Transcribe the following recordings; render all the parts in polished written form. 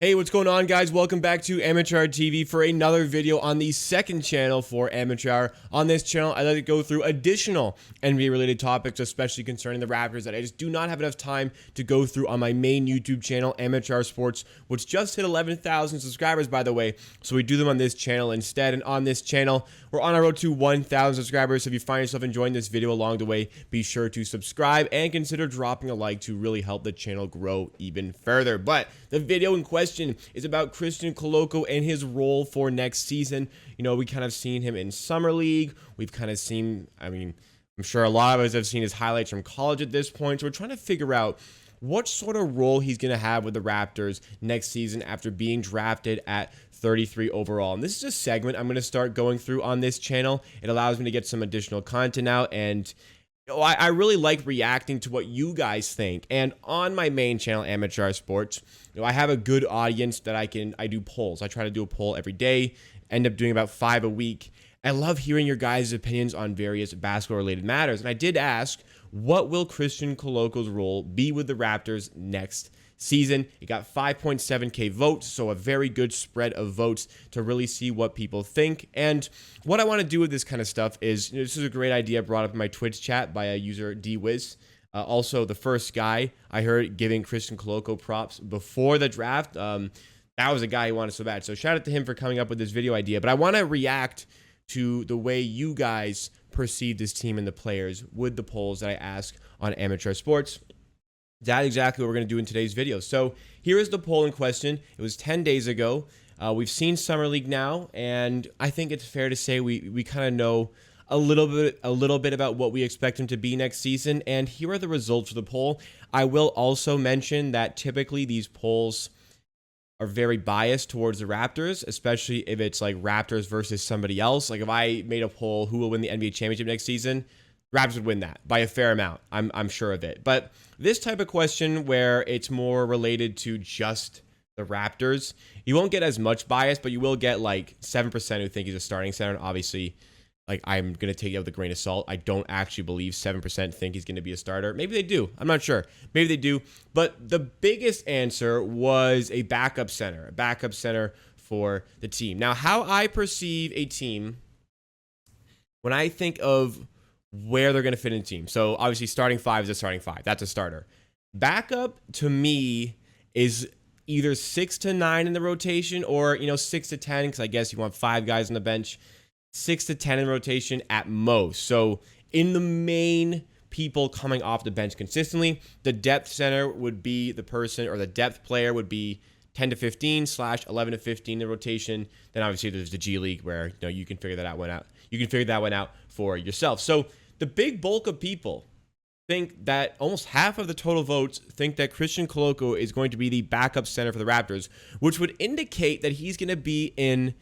Hey, what's going on, guys? Welcome back to Amateur TV for another video on the second channel for Amateur. On this channel, I like to go through additional NBA-related topics, especially concerning the Raptors, that I just do not have enough time to go through on my main YouTube channel, Amateur Sports, which just hit 11,000 subscribers, by the way. So we do them on this channel instead. And on this channel, we're on our road to 1,000 subscribers. So if you find yourself enjoying this video along the way, be sure to subscribe and consider dropping a like to really help the channel grow even further. But the video in question is about Christian Koloko and his role for next season. You know, we kind of seen him in Summer League. We've kind of seen, I'm sure a lot of us have seen his highlights from college at this point. So we're trying to figure out what sort of role he's going to have with the Raptors next season after being drafted at 33 overall. And this is a segment I'm going to start going through on this channel. It allows me to get some additional content out, and I really like reacting to what you guys think. And on my main channel, Amateur Sports, I have a good audience that I do polls. I try to do a poll every day, end up doing about 5 a week. I love hearing your guys' opinions on various basketball-related matters. And I did ask, what will Christian Koloko's role be with the Raptors next season? It got 5.7K votes, so a very good spread of votes to really see what people think. And what I want to do with this kind of stuff is, this is a great idea brought up in my Twitch chat by a user DWiz. Also, the first guy I heard giving Christian Koloko props before the draft, that was a guy who wanted so bad. So shout out to him for coming up with this video idea. But I want to react to the way you guys perceive this team and the players with the polls that I ask on Amateur Sports. That's exactly what we're going to do in today's video. So here is the poll in question. It was 10 days ago. We've seen Summer League now, and I think it's fair to say we kind of know a little bit about what we expect him to be next season. And here are the results of the poll. I will also mention that typically these polls are very biased towards the Raptors, especially if it's like Raptors versus somebody else. Like if I made a poll, who will win the NBA championship next season, Raptors would win that by a fair amount. I'm sure of it. But this type of question where it's more related to just the Raptors, you won't get as much bias, but you will get like 7% who think he's a starting center. And obviously, like, I'm going to take it with a grain of salt. I don't actually believe 7% think he's going to be a starter. Maybe they do. I'm not sure. Maybe they do. But the biggest answer was a backup center for the team. Now, how I perceive a team when I think of where they're going to fit in the team. So obviously starting five is a starting five. That's a starter. Backup to me is either 6 to 9 in the rotation, or 6 to 10, because I guess you want 5 guys on the bench. 6 to 10 in rotation at most. So in the main people coming off the bench consistently, the depth center would be the person, or the depth player would be 10 to 15 / 11 to 15 in rotation. Then obviously there's the G League where you can figure that one out. You can figure that one out for yourself. So the big bulk of people think that almost half of the total votes think that Christian Koloko is going to be the backup center for the Raptors, which would indicate that he's going to be in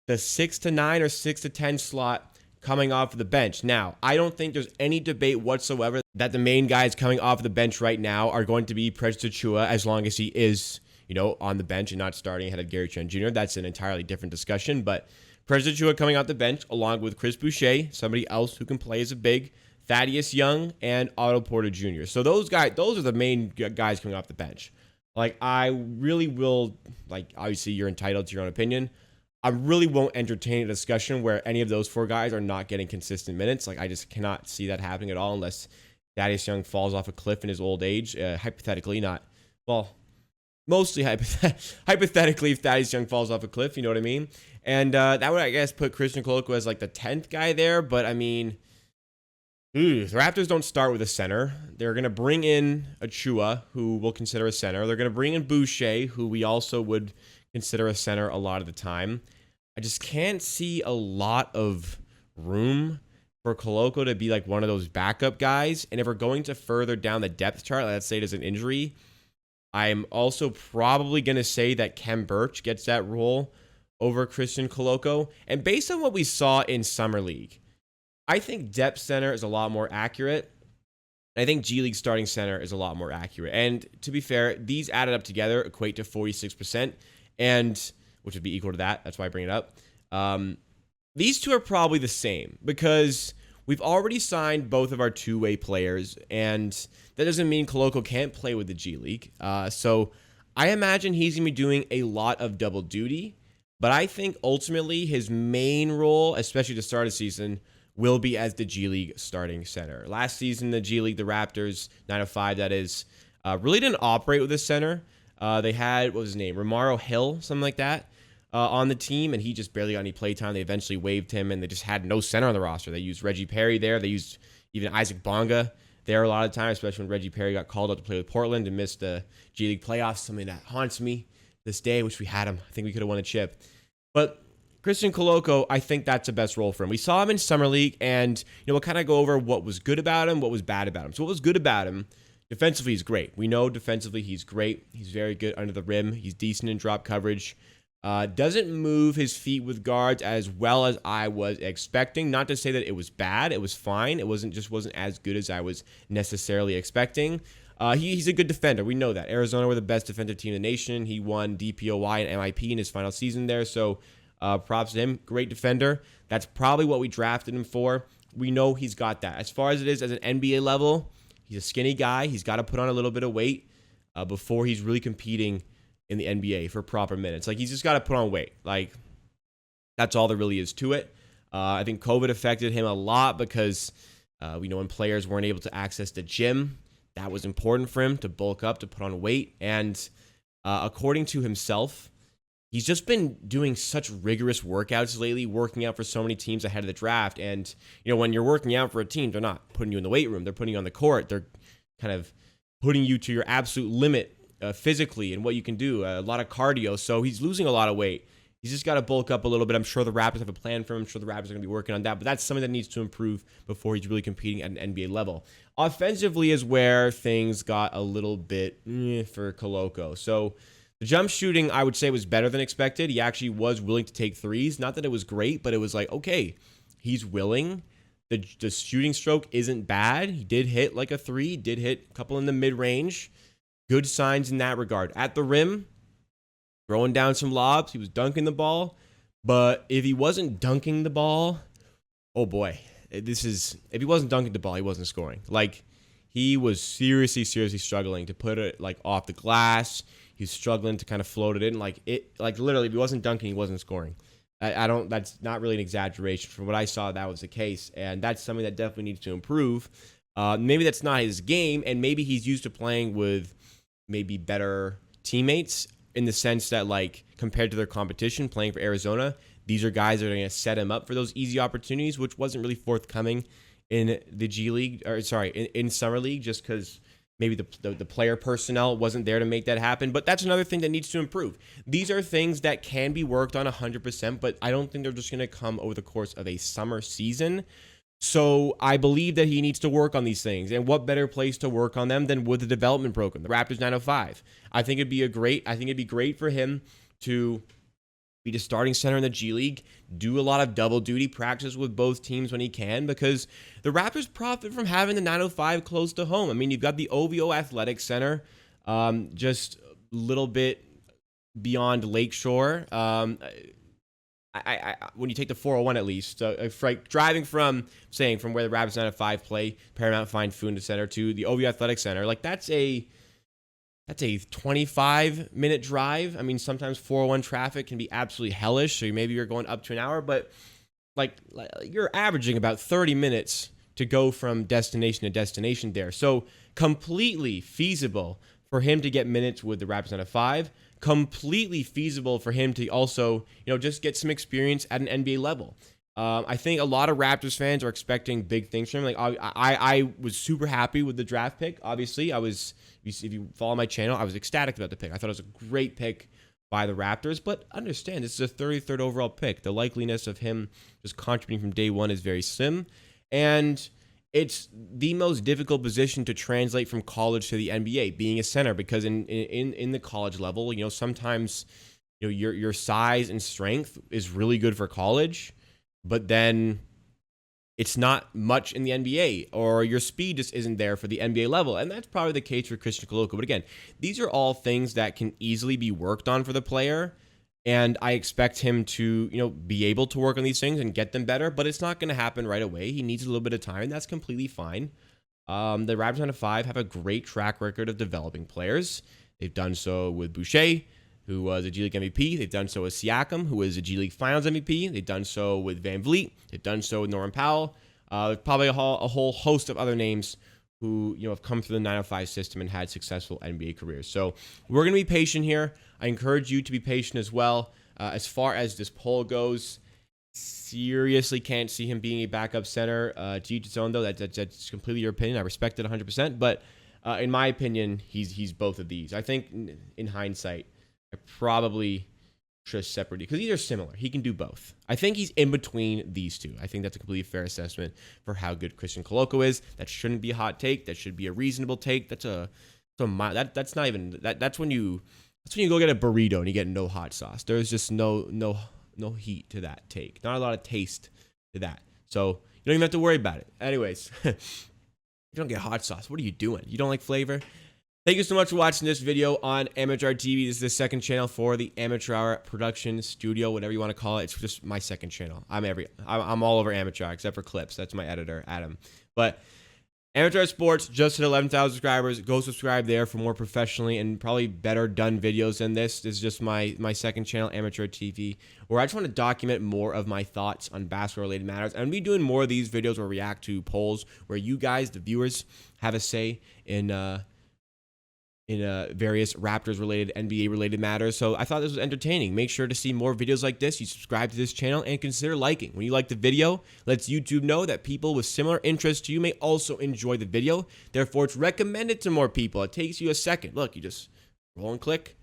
the 6 to 9 or 6 to 10 slot coming off of the bench. Now, I don't think there's any debate whatsoever that the main guys coming off the bench right now are going to be Christian Koloko, as long as he is, on the bench and not starting ahead of Gary Trent Jr. That's an entirely different discussion. But Christian Koloko coming off the bench, along with Chris Boucher, somebody else who can play as a big, Thaddeus Young, and Otto Porter Jr. So those are the main guys coming off the bench. Like, I really will, obviously you're entitled to your own opinion. I really won't entertain a discussion where any of those 4 guys are not getting consistent minutes. Like, I just cannot see that happening at all unless Thaddeus Young falls off a cliff in his old age. Hypothetically, not. Well, mostly hypothetically, if Thaddeus Young falls off a cliff, you know what I mean? And that would, I guess, put Christian Koloko as like the 10th guy there. But I mean, the Raptors don't start with a center. They're going to bring in Achua, who we'll consider a center. They're going to bring in Boucher, who we also would consider a center a lot of the time. I just can't see a lot of room for Koloko to be like one of those backup guys. And if we're going to further down the depth chart, let's say there's an injury, I'm also probably going to say that Khem Birch gets that role over Christian Koloko. And based on what we saw in Summer League, I think depth center is a lot more accurate. I think G League starting center is a lot more accurate. And to be fair, these added up together equate to 46%. And which would be equal to that. That's why I bring it up. These two are probably the same because we've already signed both of our two-way players, and that doesn't mean Koloko can't play with the G League. So I imagine he's going to be doing a lot of double duty, but I think ultimately his main role, especially to start a season, will be as the G League starting center. Last season, the G League, the Raptors, 905, that is, really didn't operate with a center. They had, what was his name, Romaro Hill, something like that, on the team, and he just barely got any play time. They eventually waived him, and they just had no center on the roster. They used Reggie Perry there. They used even Isaac Bonga there a lot of times, especially when Reggie Perry got called up to play with Portland and missed the G League playoffs, something that haunts me this day. Wish we had him. I think we could have won a chip. But Christian Koloko, I think that's the best role for him. We saw him in Summer League, and we'll kind of go over what was good about him, what was bad about him. So what was good about him, defensively, he's great. We know defensively he's great. He's very good under the rim. He's decent in drop coverage. Doesn't move his feet with guards as well as I was expecting. Not to say that it was bad. It was fine. It wasn't as good as I was necessarily expecting. He's a good defender. We know that. Arizona were the best defensive team in the nation. He won DPOY and MIP in his final season there. So props to him. Great defender. That's probably what we drafted him for. We know he's got that. As far as it is as an NBA level, he's a skinny guy. He's got to put on a little bit of weight before he's really competing in the NBA for proper minutes. Like, he's just got to put on weight. Like, that's all there really is to it. I think COVID affected him a lot because we know when players weren't able to access the gym, that was important for him to bulk up, to put on weight. And according to himself, he's just been doing such rigorous workouts lately, working out for so many teams ahead of the draft. And, when you're working out for a team, they're not putting you in the weight room. They're putting you on the court. They're kind of putting you to your absolute limit physically and what you can do. A lot of cardio. So he's losing a lot of weight. He's just got to bulk up a little bit. I'm sure the Raptors have a plan for him. I'm sure the Raptors are going to be working on that. But that's something that needs to improve before he's really competing at an NBA level. Offensively is where things got a little bit for Koloko. So the jump shooting, I would say, was better than expected. He actually was willing to take threes. Not that it was great, but it was like, okay, he's willing. The shooting stroke isn't bad. He did hit like a three. Did hit a couple in the mid-range. Good signs in that regard. At the rim, throwing down some lobs. He was dunking the ball. But if he wasn't dunking the ball, oh boy. If he wasn't dunking the ball, he wasn't scoring. Like, he was seriously struggling to put it like off the glass. He's struggling to kind of float it in. Like literally, if he wasn't dunking, he wasn't scoring. That's not really an exaggeration. From what I saw, that was the case. And that's something that definitely needs to improve. Maybe that's not his game, and maybe he's used to playing with maybe better teammates in the sense that, like, compared to their competition, playing for Arizona, these are guys that are going to set him up for those easy opportunities, which wasn't really forthcoming in the G League, in Summer League, just because maybe the player personnel wasn't there to make that happen. But that's another thing that needs to improve. These are things that can be worked on 100%, but I don't think they're just going to come over the course of a summer season. So I believe that he needs to work on these things. And what better place to work on them than with the development program, the Raptors 905. I think it'd be great for him to be the starting center in the G League, do a lot of double duty practice with both teams when he can, because the Raptors profit from having the 905 close to home. I mean, you've got the OVO Athletic Center, just a little bit beyond Lakeshore. When you take the 401 at least, driving from where the Raptors 905 play, Paramount Fine Food Center to the OVO Athletic Center, like that's a 25-minute drive. I mean, sometimes 401 traffic can be absolutely hellish, so maybe you're going up to an hour, but like you're averaging about 30 minutes to go from destination to destination there. So completely feasible for him to get minutes with the Raptors 905. Completely feasible for him to also, just get some experience at an NBA level. I think a lot of Raptors fans are expecting big things from him. Like I was super happy with the draft pick. Obviously, if you follow my channel, I was ecstatic about the pick. I thought it was a great pick by the Raptors, but understand this is a 33rd overall pick. The likeliness of him just contributing from day one is very slim, and it's the most difficult position to translate from college to the NBA, being a center, because in the college level, sometimes your size and strength is really good for college, but then it's not much in the NBA, or your speed just isn't there for the NBA level. And that's probably the case for Christian Koloko. But again, these are all things that can easily be worked on for the player. And I expect him to, be able to work on these things and get them better, but it's not going to happen right away. He needs a little bit of time, and that's completely fine. The Raptors 905 have a great track record of developing players. They've done so with Boucher, who was a G League MVP. They've done so with Siakam, who was a G League Finals MVP. They've done so with Van Vliet. They've done so with Norman Powell. Probably a whole host of other names who have come through the 905 system and had successful NBA careers. So we're going to be patient here. I encourage you to be patient as well. As far as this poll goes, seriously can't see him being a backup center. To each its own, though. That's completely your opinion. I respect it 100%. But in my opinion, he's both of these. I think in hindsight, I probably should have separated because these are similar. He can do both. I think he's in between these two. I think that's a completely fair assessment for how good Christian Koloko is. That shouldn't be a hot take. That should be a reasonable take. That's not even that's when you go get a burrito and you get no hot sauce. There's just no heat to that take. Not a lot of taste to that. So you don't even have to worry about it. Anyways, if you don't get hot sauce, what are you doing? You don't like flavor? Thank you so much for watching this video on Amateur Hour TV. This is the second channel for the Amateur Hour production studio, whatever you want to call it. It's just my second channel. I'm all over Amateur Hour except for clips. That's my editor, Adam. But Amateur Hour Sports just hit 11,000 subscribers. Go subscribe there for more professionally and probably better done videos than this. This is just my second channel, Amateur Hour TV, where I just want to document more of my thoughts on basketball-related matters. I'm going to be doing more of these videos where we react to polls, where you guys, the viewers, have a say in various Raptors-related, NBA-related matters. So I thought this was entertaining. Make sure to see more videos like this. You subscribe to this channel and consider liking. When you like the video, lets YouTube know that people with similar interests to you may also enjoy the video. Therefore, it's recommended to more people. It takes you a second. Look, you just roll and click.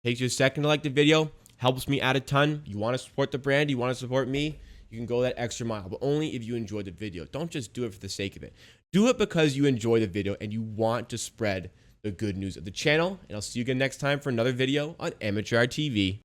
It takes you a second to like the video. Helps me out a ton. You want to support the brand. You want to support me. You can go that extra mile, but only if you enjoy the video. Don't just do it for the sake of it. Do it because you enjoy the video and you want to spread the good news of the channel. And I'll see you again next time for another video on Amateur Hour TV.